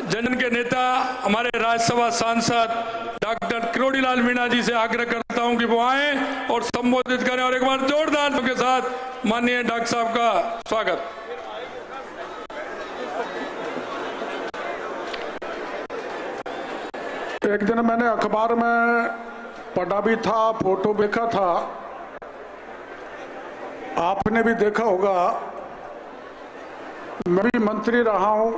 जनन के नेता हमारे राज्यसभा सांसद डॉक्टर किरोड़ीलाल मीणा जी से आग्रह करता हूं कि वो आए और संबोधित करें, और एक बार जोरदार के साथ माननीय डॉक्टर साहब का स्वागत। एक दिन मैंने अखबार में पढ़ा भी था, फोटो देखा था, आपने भी देखा होगा। मैं भी मंत्री रहा हूं,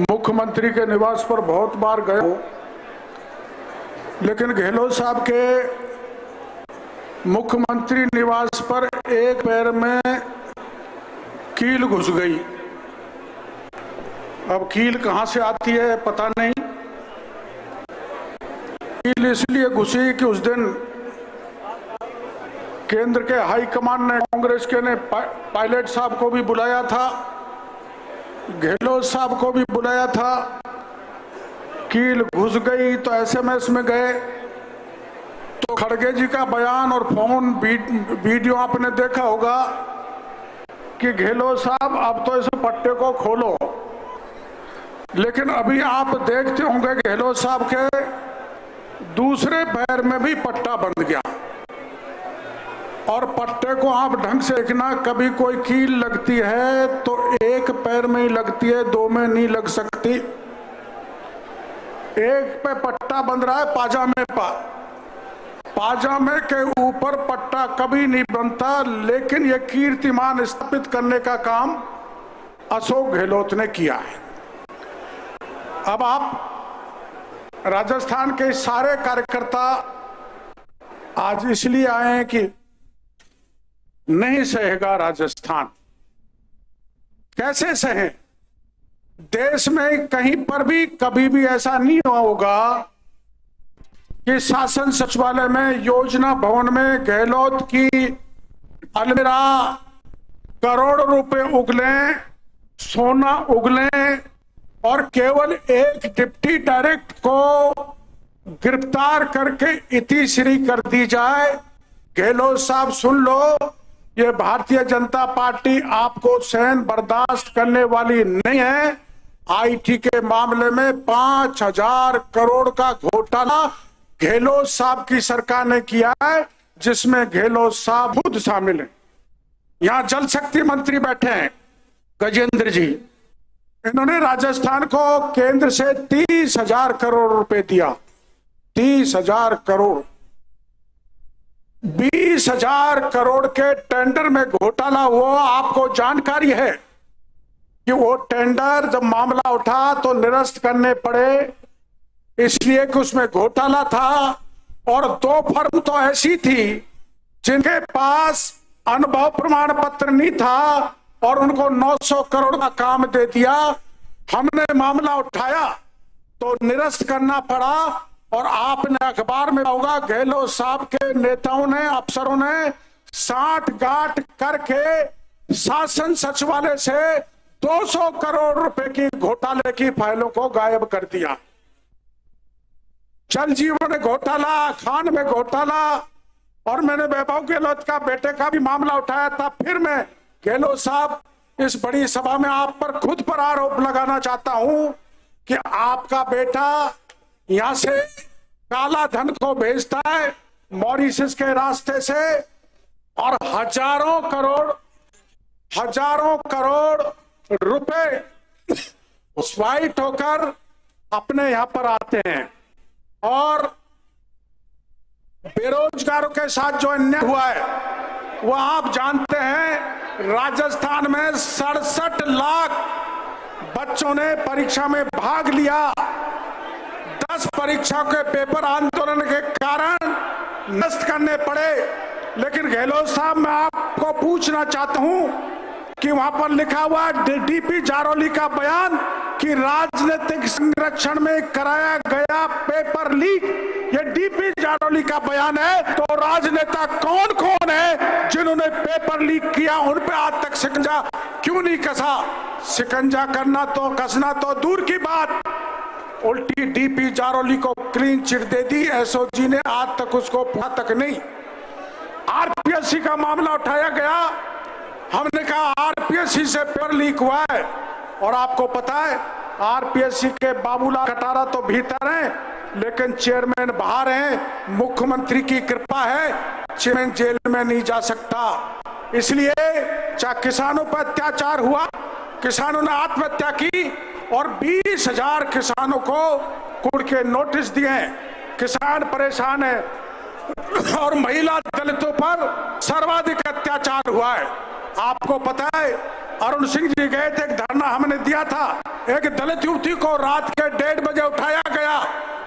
मुख्यमंत्री के निवास पर बहुत बार गया हूं, लेकिन गहलोत साहब के मुख्यमंत्री निवास पर एक पैर में कील घुस गई। अब कील कहां से आती है पता नहीं। कील इसलिए घुसी कि उस दिन केंद्र के हाईकमान ने, कांग्रेस के ने पायलट साहब को भी बुलाया था, गहलोत साहब को भी बुलाया था। कील घुस गई तो एसएमएस में गए तो खड़गे जी का बयान और फोन वीडियो आपने देखा होगा कि गहलोत साहब अब तो इस पट्टे को खोलो। लेकिन अभी आप देखते होंगे गहलोत साहब के दूसरे पैर में भी पट्टा बंध गया, और पट्टे को आप ढंग से देखना, कभी कोई कील लगती है तो एक पैर में ही लगती है, दो में नहीं लग सकती। एक पे पट्टा बंध रहा है पाजामे पर, पाजामे के ऊपर पट्टा कभी नहीं बनता। लेकिन यह कीर्तिमान स्थापित करने का काम अशोक गहलोत ने किया है। अब आप राजस्थान के सारे कार्यकर्ता आज इसलिए आए हैं कि नहीं सहेगा राजस्थान। कैसे सहे? देश में कहीं पर भी कभी भी ऐसा नहीं हुआ होगा कि शासन सचिवालय में, योजना भवन में गहलोत की अलमीरा करोड़ रुपए उगले, सोना उगले, और केवल एक डिप्टी डायरेक्टर को गिरफ्तार करके इतिश्री कर दी जाए। गहलोत साहब सुन लो, ये भारतीय जनता पार्टी आपको सहन बर्दाश्त करने वाली नहीं है। आईटी के मामले में 5,000 करोड़ का घोटाला गहलोत साहब की सरकार ने किया है, जिसमें गहलोत साहब खुद शामिल हैं। यहां जल शक्ति मंत्री बैठे हैं गजेंद्र जी, इन्होंने राजस्थान को केंद्र से 30,000 करोड़ रुपए दिया। 30,000 करोड़, 20,000 करोड़ के टेंडर में घोटाला हुआ। आपको जानकारी है कि वो टेंडर जब मामला उठा तो निरस्त करने पड़े, इसलिए कि उसमें घोटाला था। और 2 फर्म तो ऐसी थी जिनके पास अनुभव प्रमाण पत्र नहीं था, और उनको 900 करोड़ का काम दे दिया। हमने मामला उठाया तो निरस्त करना पड़ा। और आपने अखबार में होगा गहलोत साहब के नेताओं ने, अफसरों ने साठ गांठ करके शासन सचिवालय से 200 करोड़ रुपए की घोटाले की फाइलों को गायब कर दिया। जल जीवन घोटाला, खान में घोटाला, और मैंने वैभव गहलोत का बेटे का भी मामला उठाया था। फिर मैं गहलोत साहब इस बड़ी सभा में आप पर खुद पर आरोप लगाना चाहता हूं कि आपका बेटा यहां से काला धन को भेजता है मॉरिशस के रास्ते से, और हजारों करोड़ रुपए स्वाइट होकर अपने यहां पर आते हैं। और बेरोजगारों के साथ जो अन्याय हुआ है वो आप जानते हैं। राजस्थान में 67 लाख बच्चों ने परीक्षा में भाग लिया। 10 परीक्षा के पेपर आंदोलन के कारण नष्ट करने पड़े। लेकिन गहलोत साहब, मैं आपको पूछना चाहता हूं कि वहां पर लिखा हुआ डीपी जारौली का बयान कि राजनीतिक संरक्षण में कराया गया पेपर लीक, ये डीपी जारौली का बयान है। तो राजनेता कौन कौन है जिन्होंने पेपर लीक किया, उन पे आज तक शिकंजा क्यों नहीं कसा? शिकंजा करना तो, कसना तो दूर की बात, उल्टी डीपी जारौली को क्लीन चिट दे दी। एसओजी ने आज तक उसको पूछा तक नहीं। आरपीएससी का मामला उठाया गया, हमने कहा आरपीएससी से पेपर लीक हुआ है। और आपको पता है आरपीएससी के बाबूलाल कटारा तो भीतर हैं, लेकिन चेयरमैन बाहर हैं। मुख्यमंत्री की कृपा है, चेयरमैन जेल में नहीं जा सकता। इसलिए चाहे किसानों पर अत्याचार हुआ, किसानों ने आत्महत्या की और 20,000 किसानों को कुड़ के नोटिस दिए हैं। किसान परेशान है और महिला दलितों पर सर्वाधिक अत्याचार हुआ है। आपको पता है, अरुण सिंह जी गए थे, एक धरना हमने दिया था। एक दलित युवती को रात के 1:30 बजे उठाया गया,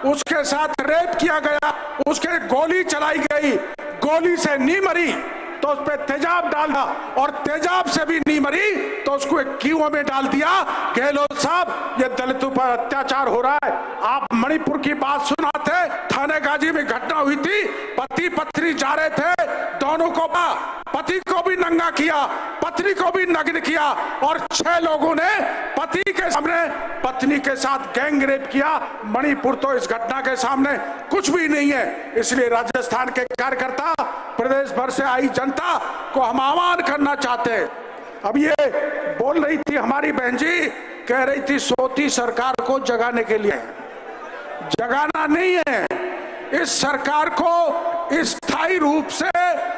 उसके साथ रेप किया गया, उसके गोली चलाई गई, गोली से नहीं मरी तो उस पर तेजाब डाला और तेजाब से भी नहीं मरी तो उसको एक कुएं में डाल दिया। गहलोत साहब, ये दलितों पर अत्याचार हो रहा है। आप मणिपुर की बात सुनाते, थाने गाजी में घटना हुई थी, पति पत्नी जा रहे थे, दोनों को पति को भी नंगा किया, पत्नी को भी नग्न किया और 6 लोगों ने पति के सामने पत्नी के साथ गैंग रेप किया। मणिपुर तो इस घटना के सामने कुछ भी नहीं है। इसलिए राजस्थान के कार्यकर्ता, प्रदेश भर से आई जनता को हम आह्वान करना चाहते हैं। अब ये बोल रही थी हमारी बहन जी, कह रही थी सोती सरकार को जगाने के लिए, जगाना नहीं है, इस सरकार को स्थायी रूप से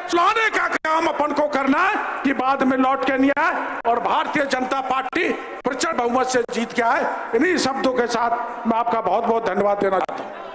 चलाने का काम अपन को करना है कि बाद में लौट के नहीं आए। और भारतीय जनता पार्टी प्रचंड बहुमत से जीत के आए। इन्हीं शब्दों के साथ मैं आपका बहुत बहुत धन्यवाद देना चाहता हूं।